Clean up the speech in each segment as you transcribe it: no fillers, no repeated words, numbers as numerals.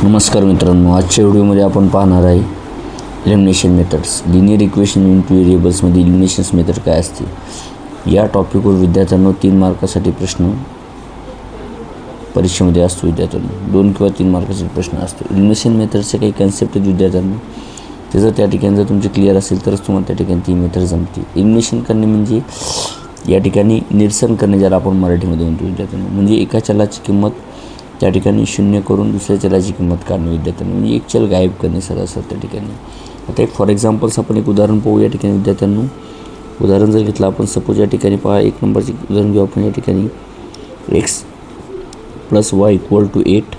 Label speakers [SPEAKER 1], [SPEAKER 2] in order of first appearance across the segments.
[SPEAKER 1] नमस्कार मित्रांनो, आजच्या व्हिडिओमध्ये आपण पाहणार आहे elimination methods. Linear equation unit व्हेरिएबल्समध्ये एलिमिनेशन्स मेथड काय असते या टॉपिकवर विद्यार्थ्यांना 3 मार्कासाठी प्रश्न परीक्षेमध्ये असतो. विद्यार्थ्यांना 2 किंवा 3 मार्कासाठी प्रश्न असतो. एलिमिनेशन मेथडचे काही कन्सेप्ट आहेत विद्यार्थ्यांना, ते जर त्या ठिकाणी जर तुमचे क्लिअर असेल तरच तुम्हाला त्या ठिकाणी ती मेथड जमते. एलिमिनेशन करणे म्हणजे या ठिकाणी निरसन करणे, ज्याला आपण मराठीमध्ये म्हणतो विद्यार्थ्यांना, म्हणजे एका चलाची किंमत त्या ठिकाणी 0 करून दुसऱ्या चलाची किंमत काढणे विद्यार्थ्यांना, म्हणजे एक चल गायब करणे सरासर त्या ठिकाणी. आता एक फॉर एक्झाम्पल्स आपण एक उदाहरण पाहू या ठिकाणी विद्यार्थ्यांना. उदाहरण जर घेतलं आपण, सपोज या ठिकाणी पहा, 1 नंबरचे उदाहरण घेऊ आपण. या ठिकाणी x + y = 8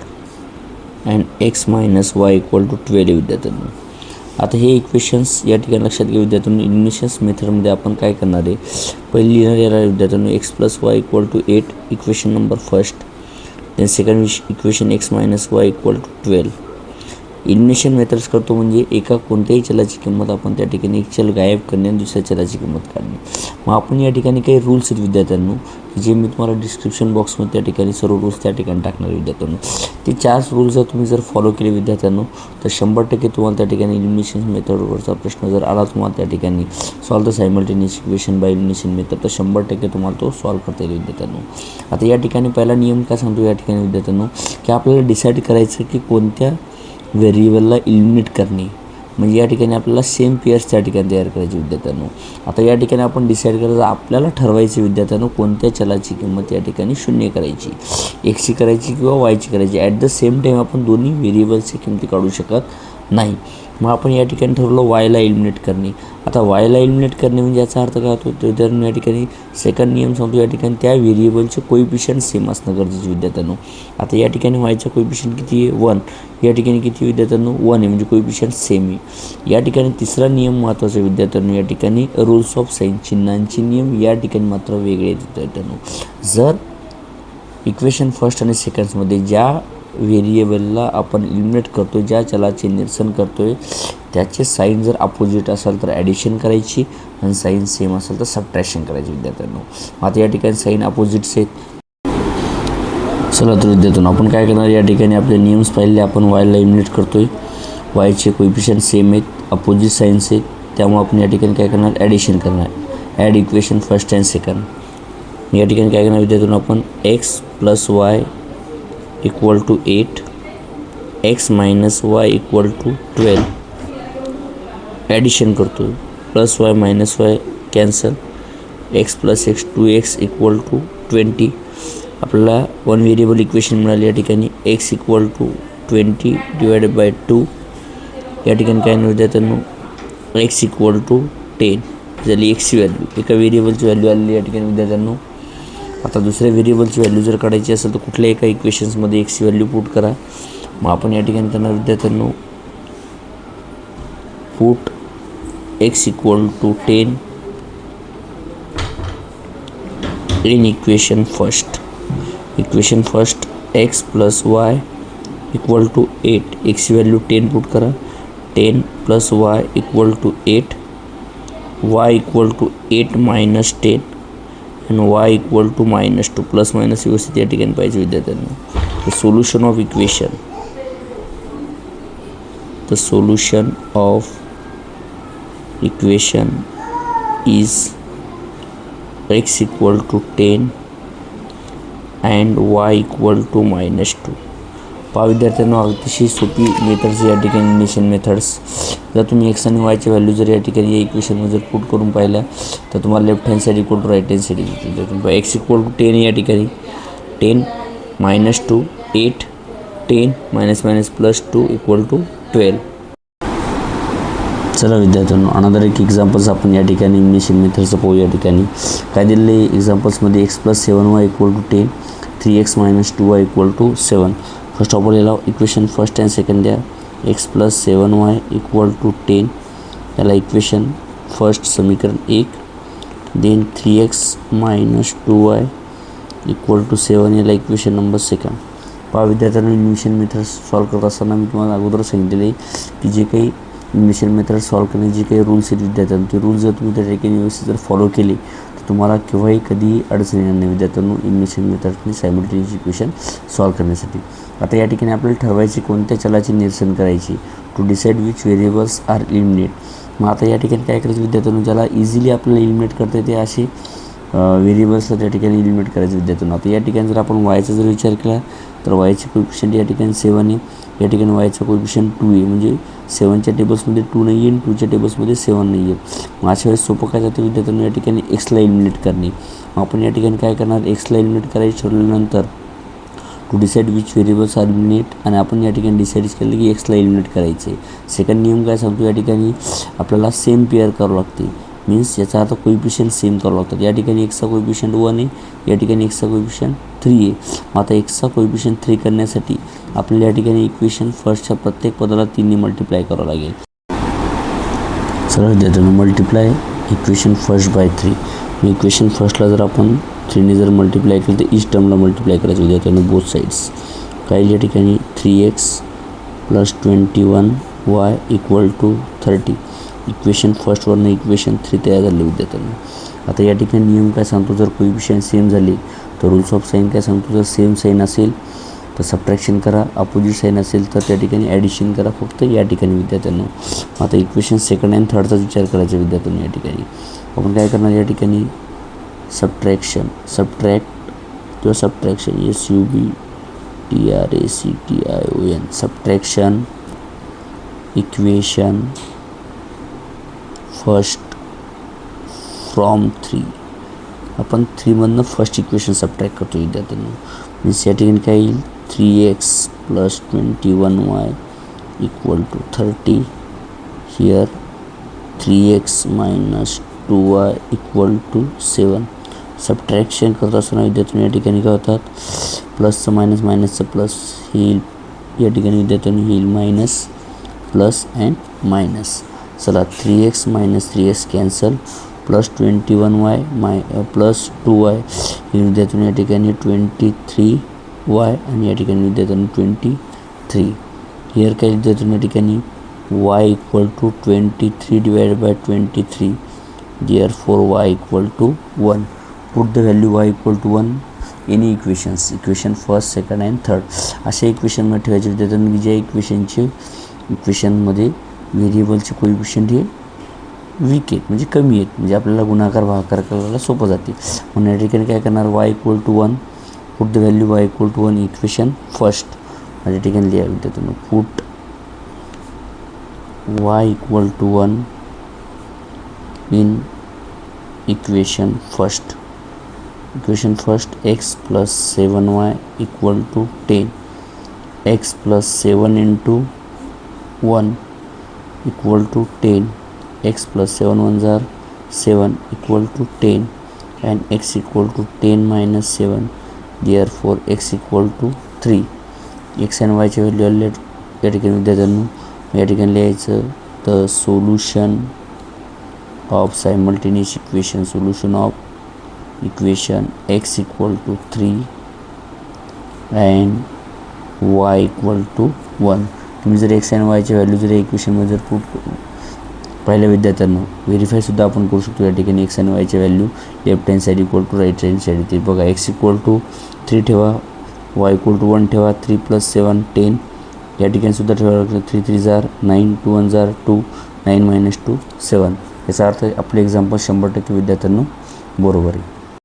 [SPEAKER 1] and x - y = 12 विद्यार्थ्यांना. आता हे इक्वेशन्स या ठिकाणी लक्षात घ्या विद्यार्थ्यांना. एलिमिनेशन्स मेथडमध्ये आपण काय करणार आहे, पहिली लिहिणार याला विद्यार्थ्यांना x + y = 8 equation number first. then second equation x - y = 12. Elimination methods करतो म्हणजे एका कोणत्याही चलाची किंमत आपण त्या ठिकाणी एक चल गायब करणे आणि दुसऱ्या चलाची किंमत काढणे. मग आपण या ठिकाणी काही रूल्स आहेत विद्यार्थ्यांनो, की जे मी तुम्हाला डिस्क्रिप्शन बॉक्समध्ये त्या ठिकाणी सर्व रूल्स त्या ठिकाणी टाकणार विद्यार्थ्यांनो. ते 4 रूल्स जर तुम्ही जर फॉलो केले विद्यार्थ्यांनो, तर 100% तुम्हाला त्या ठिकाणी एलिमिनेशन मेथडवरचा प्रश्न जर आला तुम्हाला त्या ठिकाणी solve the simultaneous equation by elimination method, तर 100% तुम्हाला तो सॉल्व करता येईल विद्यार्थ्यांनो. आता या ठिकाणी पहिला नियम काय सांगतो या ठिकाणी विद्यार्थ्यांनो, की आपल्याला डिसाईड करायचं की कोणत्या व्हेरिएबलला इलिमिनेट करणे, म्हणजे या ठिकाणी आपल्याला सेम पेअर्स त्या ठिकाणी तयार करायचे विद्यार्थ्यांनो. आता या ठिकाणी आपण डिसाईड करायचं, आपल्याला ठरवायचं विद्यार्थ्यांनो कोणत्या चलाची किंमत या ठिकाणी 0 करायची, एक्सची करायची किंवा वायची करायची. ॲट द सेम टाईम आपण दोन्ही व्हेरिएबल्सची किमती काढू शकत नाही. मग आपण या ठिकाणी ठरवलं वायला एलिमिनेट करणे. आता वायला एलिमिनेट करणे म्हणजे याचा अर्थ काय होतो, तर या ठिकाणी सेकंड नियम सांगतो, या ठिकाणी त्या व्हेरिएबलचे कोइफिशियंट सेम असणं गरजेचं विद्यार्थ्यांनो. आता या ठिकाणी वायचा कोइफिशियंट किती आहे, 1. या ठिकाणी किती विद्यार्थ्यांनो, 1 आहे, म्हणजे कोइफिशियंट सेम आहे. या ठिकाणी तिसरा नियम महत्त्वाचा विद्यार्थ्यांनो, या ठिकाणी रूल्स ऑफ साइन, चिन्हांचे नियम या ठिकाणी मात्र वेगळे आहेत विद्यार्थ्यांनो. जर इक्वेशन फर्स्ट आणि सेकंड्समध्ये ज्या व्हेरिएबलला आपण एलिमिनेट करतो, ज्या चलाचे निरसन करतो आहे, त्याचे साईन जर अपोजिट असेल तर ॲडिशन करायची, आणि साईन सेम असेल तर सबट्रॅक्शन करायची विद्यार्थ्यांनो. आता या ठिकाणी साईन अपोजिट्स आहेत. चला तर विद्यार्थ्यांनो, आपण काय करणार, या ठिकाणी आपले नियम्स पाहिले. आपण वायला एलिमिनेट करतो आहे, वायचे कोइफिशियंट सेम आहेत, अपोजिट साईन्स आहेत, त्यामुळे आपण या ठिकाणी काय करणार, ॲडिशन करणार. Add equation first and second. या ठिकाणी काय करणार विद्यार्थ्यांनो, आपण x + y = 8, x - y = 12 addition करतो. +y - y cancel, x + x 2x = 20. आपल्याला 1 व्हेरिएबल इक्वेशन मिळाली. या ठिकाणी x = 20 / 2. या ठिकाणी काय नाही विद्यार्थ्यांनो, x = 10 झाली एक्सची व्हॅल्यू. एका व्हेरिएबलची व्हॅल्यू आलेली या ठिकाणी विद्यार्थ्यांनो. आता दुसऱ्या व्हेरिएबलची व्हॅल्यू जर काढायची असेल तर कुठल्या एका इक्वेशन्समध्ये एक्सची व्हॅल्यू पुट करा. मग आपण या ठिकाणी करणार विद्यार्थ्यांनो, put x = 10 in equation first. Equation first x + y = 8, एक्सची व्हॅल्यू 10 पुट करा. 10 + y = 8, y = 8 - 10 आणि y = -2. प्लस मायनस व्यवस्थित या ठिकाणी पाहिजे विद्यार्थ्यांना. The solution of equation, the solution of equation is x = 10 and y = -2. पहा विद्यार्थ्यांना, अतिशय सोपी मेथड्स या ठिकाणी एलिमिनेशन मेथड्स. जर तुम्ही एक्स आणि वायची व्हॅल्यू जर या ठिकाणी या इक्वेशनमध्ये जर पुट करून पाहिल्या तर तुम्हाला left hand side = right hand side येईल. तुम्ही x = 10 या ठिकाणी 10 - 2 8, 10 - -+2 = 12. चला विद्यार्थ्यांनो, अनदर एक एक्झाम्पल्स आपण या ठिकाणी एलिमिनेशन मेथडचं पाहू. या ठिकाणी काय दिलेले एक्झाम्पल्समध्ये x + 7y = 10, 3x - 2y = 7. First of all याला इक्वेशन फर्स्ट अँड सेकंड द्या. x + 7y = 10, याला इक्वेशन फर्स्ट समीकरण 1. देन 3x - 2y = 7, याला इक्वेशन नंबर सेकंड. पहा विद्यार्थ्यांना, एलिमिनेशन मेथड सॉल्व करत असताना मी तुम्हाला अगोदर सांगितलेले की जे काही एलिमिनेशन मेथड सॉल्व करण्याचे जे काही रूल्स आहेत विद्यार्थ्यांनो, ते रूल्स जर तुम्ही त्या ठिकाणी व्यवस्थित जर फॉलो केले तर तुम्हाला केव्हाही कधीही अडचण येणार नाही विद्यार्थ्यांनो एलिमिनेशन मेथडने सायमल्टेनियस इक्वेशन सॉल्व करण्यासाठी. आता या ठिकाणी आपल्याला ठरवायची कोणत्या चलाचे निरसन करायची, to decide which variables are eliminate. मग आता या ठिकाणी काय करायचं विद्यार्थ्यांनो, ज्याला इझिली आपल्याला इलिमिनेट करता येते असे व्हेरिएबल्सला त्या ठिकाणी इलिमिनेट करायचं विद्यार्थ्यांनो. आता या ठिकाणी जर आपण वायचा जर विचार केला तर वायचे कोएफिशियंट या ठिकाणी 7 आहे, या ठिकाणी वायचा कोएफिशियंट 2 आहे, म्हणजे 7च्या टेबल्समध्ये 2 नाही आहे आणि 2च्या टेबल्समध्ये 7 नाही आहे. मग अशा वेळेस सोपं काय जातं विद्यार्थ्यांनो, या ठिकाणी एक्सला इलिमिनेट करणे. मग आपण या ठिकाणी काय करणार, एक्सला इलिमिनेट करायची ठरवल्यानंतर to decide which variables are eliminate, आणि आपण या ठिकाणी डिसाईड केलं की एक्सला इलिमिनेट करायचे. सेकंड नियम काय सांगतो, या ठिकाणी आपल्याला सेम पेअर करावं लागते, मीन्स याचा अर्थ कोएफिशियंट सेम करावं लागतात. या ठिकाणी एक्सचा कोएफिशियंट 1 आहे, या ठिकाणी एक्सचा कोएफिशियंट 3 आहे. मग आता एक्सचा कोएफिशियंट 3 करण्यासाठी आपल्याला या ठिकाणी इक्वेशन फर्स्टच्या प्रत्येक पदाला 3 ने मल्टिप्लाय करावं लागेल. सरळ विद्यार्थ्यांनो, मल्टिप्लाय इक्वेशन फर्स्ट बाय 3. मग इक्वेशन फर्स्टला जर आपण 3 ने जर मल्टिप्लाय केलं तर ईच टर्मला मल्टिप्लाय करायचं विद्यार्थ्यांनो, बोथ साईड्स. काय या ठिकाणी 3x + 21y = 30. इक्वेशन फर्स्टवरनं इक्वेशन 3 तयार झाले विद्यार्थ्यांनो. आता या ठिकाणी नियम काय सांगतो, जर कोएफिशियंट सेम झाले तर रूल्स ऑफ साईन काय सांगतो, जर सेम साईन असेल तर सबट्रॅक्शन करा, अपोजिट साईन असेल तर त्या ठिकाणी ॲडिशन करा, फक्त या ठिकाणी विद्यार्थ्यांनो. आता इक्वेशन सेकंड आणि थर्डचा विचार करायचा विद्यार्थ्यांनो. या ठिकाणी आपण काय करणार, या ठिकाणी सबट्रॅक्ट किंवा subtraction SUBTRACTION subtraction equation first from 3. आपण 3मधनं फर्स्ट इक्वेशन सबट्रॅक्ट करतो विद्यार्थ्यांनो. मीन्स या ठिकाणी काय येईल, 3x + 21y = 30. Here 3x - 2y = 7. Subtraction करत असताना विद्यार्थ्यांनो या ठिकाणी काय होतात, प्लसचं मायनस, मायनसचं प्लस, येईल या ठिकाणी विद्यार्थ्यांनो येईल मायनस, प्लस अँड मायनस. चला 3x - 3x cancel, + 21y + 2y हे विद्यार्थ्यांनो या ठिकाणी 23y, आणि या ठिकाणी विद्यार्थ्यांनो 23. हिअर काय विद्यार्थ्यांनो या ठिकाणी y = 23/23. Therefore y = 1. Put the value y = 1 any equation first, second and third. अशा इक्वेशनमध्ये ठेवायचे विद्यार्थ्यांनो की ज्या इक्वेशनमध्ये व्हेरिएबलचे कोएफिशियंट हे वीक आहेत, म्हणजे कमी आहेत, म्हणजे आपल्याला गुणाकार भागाकार करायला सोपं जाते. म्हणून या ठिकाणी काय करणार, y = 1. Put the value y = 1 equation first. या ठिकाणी लिहा विद्यार्थ्यांनो, put y = 1 in equation first. Equation first, x + 7y = 10. x + 7 × 1 = 10. x + 7 1s are 7 = 10, and x = 10 - 7. Therefore x = 3. x and y चे व्हॅल्यू आले या ठिकाणी विद्यार्थ्यांनो. या ठिकाणी लिहायचं the solution of simultaneous equation, solution of equation x = 3 and y = 1. तुम्ही जर x आणि y ची व्हॅल्यू जर इक्वेशनमध्ये जर पुट पाहिल्या विद्यार्थ्यांनो, व्हेरीफायसुद्धा आपण करू शकतो. या ठिकाणी x आणि y ची value left hand side = right hand side येते बघा. x = 3 ठेवा, y = 1 ठेवा, 3 + 7 10. या ठिकाणी सुद्धा ठेवावं लागतं, 3 3s are 9, 2 1s are 2, 9 - 2 7. याचा अर्थ आपले एक्झाम्पल 100% विद्यार्थ्यांनो बरोबर आहे.